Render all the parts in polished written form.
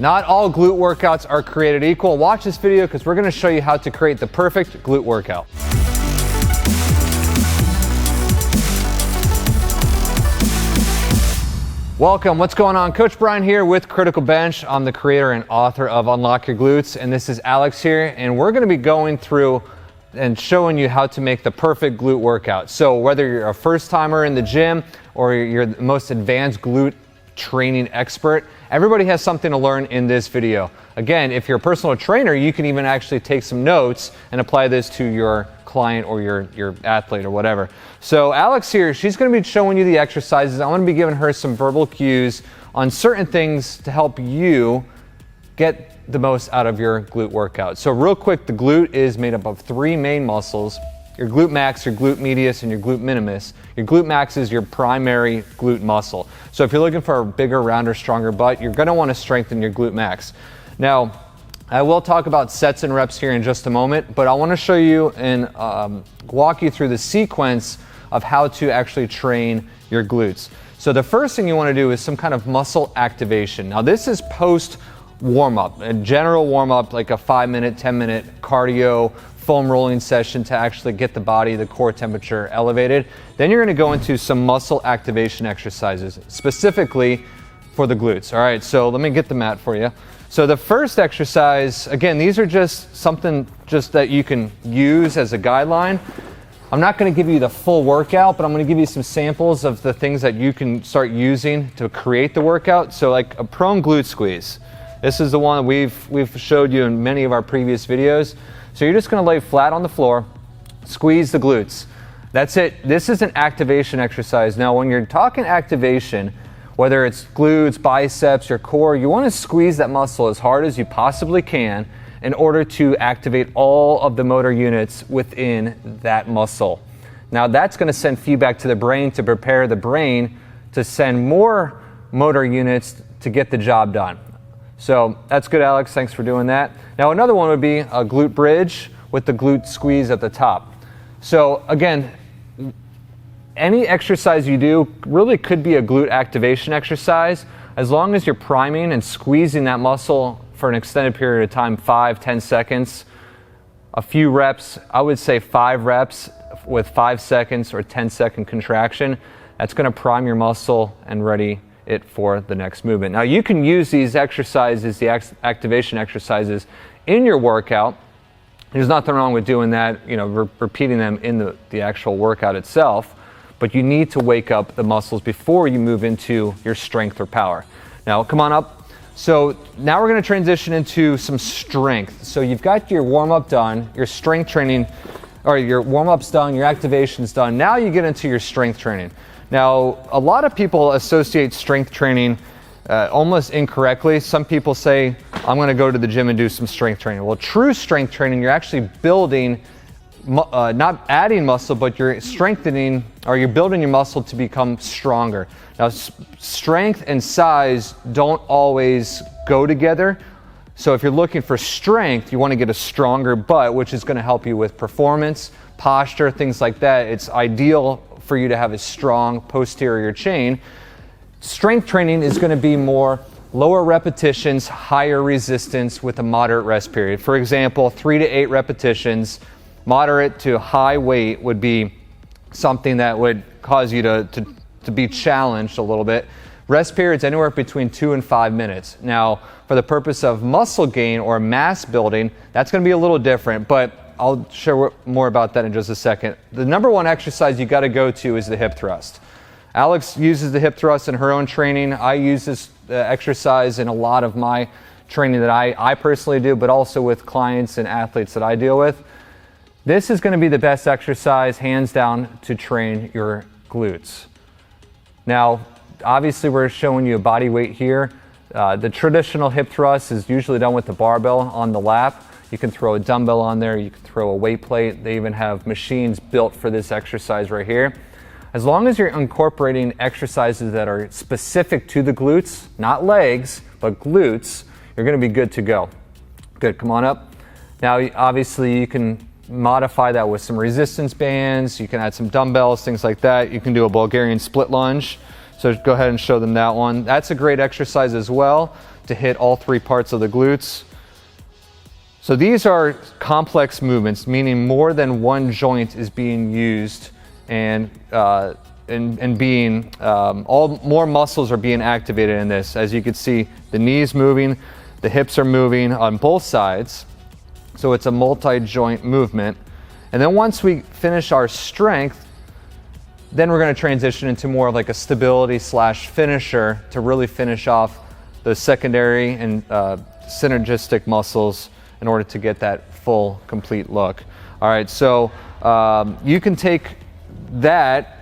Not all glute workouts are created equal. Watch this video because we're going to show you how to create the perfect glute workout. Welcome, what's going on? Coach Brian here with Criticalbench. I'm the creator and author of Unlock Your Glutes, and this is Alex here, and we're going to be going through and showing you how to make the perfect glute workout. So whether you're a first timer in the gym or you're the most advanced glute training expert, everybody has something to learn in this video. Again, if you're a personal trainer, you can even actually take some notes and apply this to your client or your athlete or whatever. So Alex here, she's going to be showing you the exercises. I'm going to be giving her some verbal cues on certain things to help you get the most out of your glute workout. So real quick, the glute is made up of three main muscles: your glute max, your glute medius, and your glute minimus. Your glute max is your primary glute muscle. So if you're looking for a bigger, rounder, stronger butt, you're going to want to strengthen your glute max. Now, I will talk about sets and reps here in just a moment, but I want to show you and walk you through the sequence of how to actually train your glutes. So the first thing you want to do is some kind of muscle activation. Now this is post warm-up, a general warm-up, like a 5-minute, 10-minute cardio foam rolling session to actually get the body, the core temperature elevated. Then you're going to go into some muscle activation exercises, specifically for the glutes. All right, so let me get the mat for you. So the first exercise, again, these are just something just that you can use as a guideline. I'm not going to give you the full workout, but I'm going to give you some samples of the things that you can start using to create the workout. So like a prone glute squeeze. This is the one we've showed you in many of our previous videos. So you're just going to lay flat on the floor, squeeze the glutes. That's it. This is an activation exercise. Now, when you're talking activation, whether it's glutes, biceps, your core, you want to squeeze that muscle as hard as you possibly can in order to activate all of the motor units within that muscle. Now, that's going to send feedback to the brain to prepare the brain to send more motor units to get the job done. So that's good, Alex. Thanks for doing that. Now another one would be a glute bridge with the glute squeeze at the top. So again, any exercise you do really could be a glute activation exercise as long as you're priming and squeezing that muscle for an extended period of time, 5-10 seconds, a few reps. I would say 5 reps with 5 seconds or 10-second contraction. That's going to prime your muscle and ready it for the next movement. Now you can use these exercises, the activation exercises, in your workout. There's nothing wrong with doing that, you know, repeating them in the actual workout itself, but you need to wake up the muscles before you move into your strength or power. Now come on up. So now we're going to transition into some strength. So you've got your warm-up done, your strength training, or your warm-up's done, your activation's done. Now you get into your strength training. Now, a lot of people associate strength training almost incorrectly. Some people say, I'm going to go to the gym and do some strength training. Well, true strength training, you're actually building, not adding muscle, but you're strengthening, or you're building your muscle to become stronger. Now, strength and size don't always go together. So if you're looking for strength, you want to get a stronger butt, which is going to help you with performance, posture, things like that. It's ideal for you to have a strong posterior chain. Strength training is going to be more lower repetitions, higher resistance with a moderate rest period. For example, 3 to 8 repetitions, moderate to high weight would be something that would cause you to be challenged a little bit. Rest periods anywhere between 2 and 5 minutes. Now, for the purpose of muscle gain or mass building, that's going to be a little different, but I'll share more about that in just a second. The number one exercise you got to go to is the hip thrust. Alex uses the hip thrust in her own training. I use this exercise in a lot of my training that I personally do, but also with clients and athletes that I deal with. This is going to be the best exercise, hands down, to train your glutes. Now, obviously we're showing you a body weight here. The traditional hip thrust is usually done with the barbell on the lap. You can throw a dumbbell on there, you can throw a weight plate. They even have machines built for this exercise right here. As long as you're incorporating exercises that are specific to the glutes, not legs, but glutes, you're going to be good to go. Good, come on up. Now, obviously, you can modify that with some resistance bands. You can add some dumbbells, things like that. You can do a Bulgarian split lunge. So go ahead and show them that one. That's a great exercise as well. to hit all three parts of the glutes. So these are complex movements, meaning more than one joint is being used and more muscles are being activated in this. As you can see, the knees moving, the hips are moving on both sides. So it's a multi-joint movement. And then once we finish our strength, then we're going to transition into more of like a stability / finisher to really finish off the secondary and synergistic muscles in order to get that full, complete look. All right, so you can take that,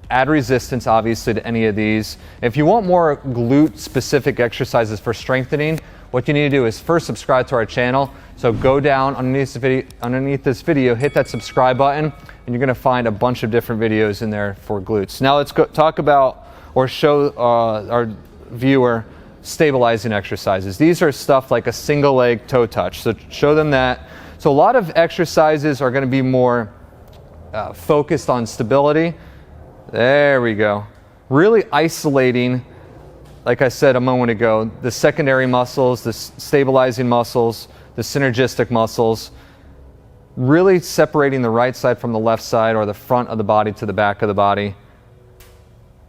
add resistance obviously to any of these. If you want more glute specific exercises for strengthening, what you need to do is first subscribe to our channel. So go down underneath this video, hit that subscribe button, and you're gonna find a bunch of different videos in there for glutes. Now let's go talk about or show our viewer stabilizing exercises. These are stuff like a single leg toe touch. So show them that. So a lot of exercises are gonna be more focused on stability. There we go. Really isolating, like I said a moment ago, the secondary muscles, the stabilizing muscles, the synergistic muscles, really separating the right side from the left side or the front of the body to the back of the body.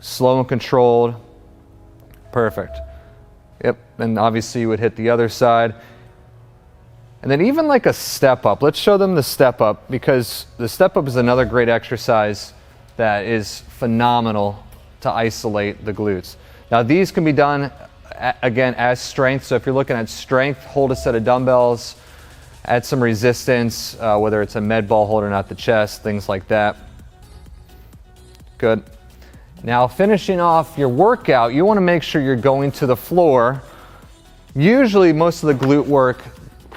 Slow and controlled. Perfect. Yep, and obviously you would hit the other side. And then even like a step up. Let's show them the step up, because the step up is another great exercise that is phenomenal to isolate the glutes. Now these can be done again as strength. So if you're looking at strength, hold a set of dumbbells, add some resistance, whether it's a med ball holding out the chest, things like that. Good. Now finishing off your workout, you want to make sure you're going to the floor. Usually most of the glute work,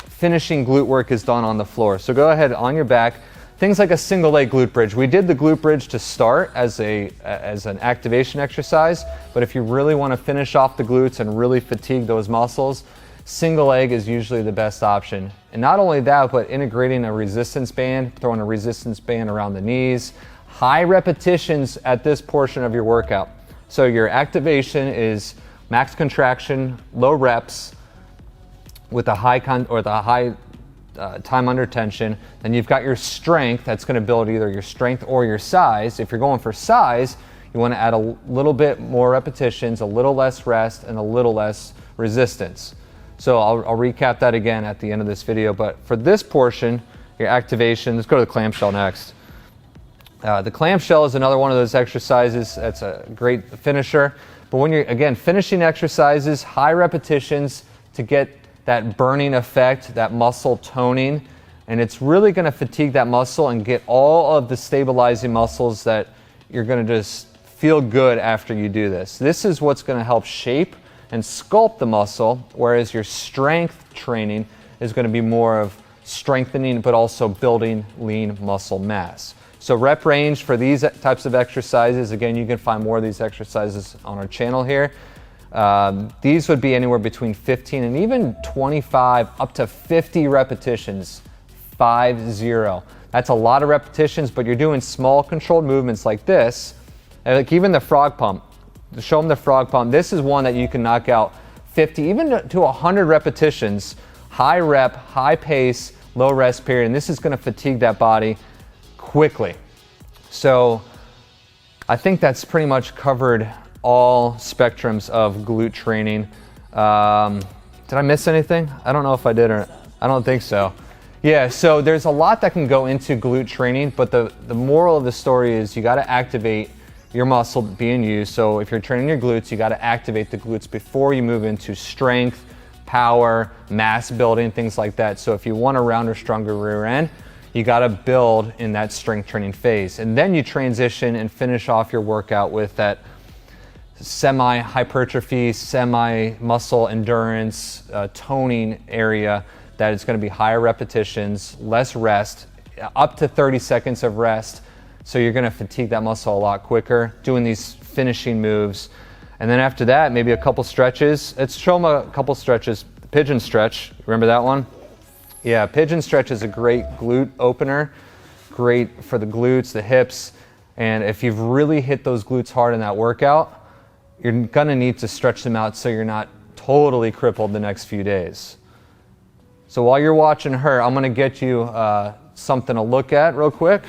finishing glute work is done on the floor. So go ahead on your back. Things like a single leg glute bridge. We did the glute bridge to start as an activation exercise, but if you really want to finish off the glutes and really fatigue those muscles, single leg is usually the best option. And not only that, but integrating a resistance band, throwing a resistance band around the knees, high repetitions at this portion of your workout. So your activation is max contraction, low reps with a high time under tension. Then you've got your strength that's going to build either your strength or your size. If you're going for size, you want to add a little bit more repetitions, a little less rest, and a little less resistance. So I'll recap that again at the end of this video. But for this portion, your activation, let's go to the clamshell next. The clamshell is another one of those exercises that's a great finisher. But when you're, again, finishing exercises, high repetitions to get that burning effect, that muscle toning, and it's really going to fatigue that muscle and get all of the stabilizing muscles that you're going to just feel good after you do this. This is what's going to help shape and sculpt the muscle, whereas your strength training is going to be more of strengthening but also building lean muscle mass. So rep range for these types of exercises, again, you can find more of these exercises on our channel here. These would be anywhere between 15 and even 25 up to 50 repetitions, 5-0. That's a lot of repetitions, but you're doing small controlled movements like this. And like even the frog pump, to show them the frog pump, this is one that you can knock out 50, even to 100 repetitions, high rep, high pace, low rest period, and this is gonna fatigue that body quickly. So I think that's pretty much covered all spectrums of glute training. Did I miss anything? I don't know if I did or I don't think so. Yeah, so there's a lot that can go into glute training, but the moral of the story is you gotta activate your muscle being used. So if you're training your glutes, you gotta activate the glutes before you move into strength, power, mass building, things like that. So if you want a rounder, stronger rear end, you gotta build in that strength training phase. And then you transition and finish off your workout with that semi-hypertrophy, semi-muscle endurance, toning area that is gonna be higher repetitions, less rest, up to 30 seconds of rest. So you're gonna fatigue that muscle a lot quicker, doing these finishing moves. And then after that, maybe a couple stretches. Let's show them a couple stretches. Pigeon stretch, remember that one? Yeah, pigeon stretch is a great glute opener, great for the glutes, the hips. And if you've really hit those glutes hard in that workout, you're gonna need to stretch them out so you're not totally crippled the next few days. So while you're watching her, I'm gonna get you something to look at real quick.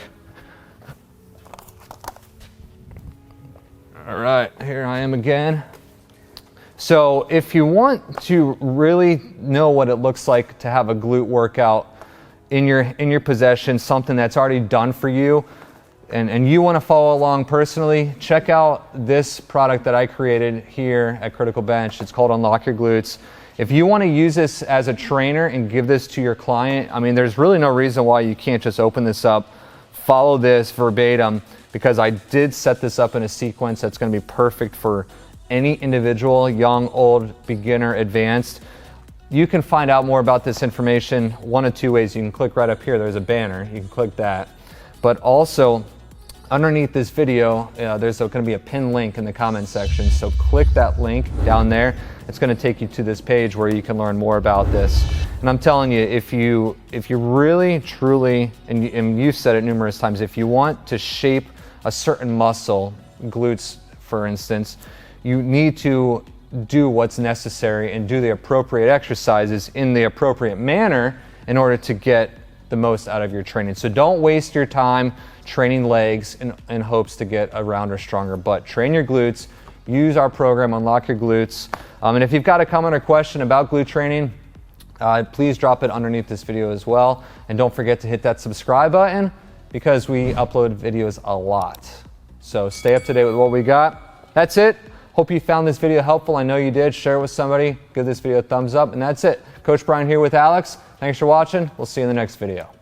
All right, here I am again. So if you want to really know what it looks like to have a glute workout in your possession, something that's already done for you, and you want to follow along personally, check out this product that I created here at Criticalbench. It's called Unlock Your Glutes. If you want to use this as a trainer and give this to your client, I mean, there's really no reason why you can't just open this up, follow this verbatim, because I did set this up in a sequence that's going to be perfect for any individual, young, old, beginner, advanced. You can find out more about this information one of two ways. You can click right up here. There's a banner. You can click that. But also, underneath this video, there's going to be a pinned link in the comment section. So click that link down there. It's going to take you to this page where you can learn more about this. And I'm telling you, if you really, truly, and you've said it numerous times, if you want to shape a certain muscle, glutes for instance, you need to do what's necessary and do the appropriate exercises in the appropriate manner in order to get the most out of your training. So don't waste your time training legs in hopes to get a rounder, stronger butt. Train your glutes, use our program, Unlock Your Glutes. And if you've got a comment or question about glute training, please drop it underneath this video as well. And don't forget to hit that subscribe button, because we upload videos a lot. So stay up to date with what we got. That's it. Hope you found this video helpful. I know you did. Share it with somebody. Give this video a thumbs up. And that's it. Coach Brian here with Alex. Thanks for watching. We'll see you in the next video.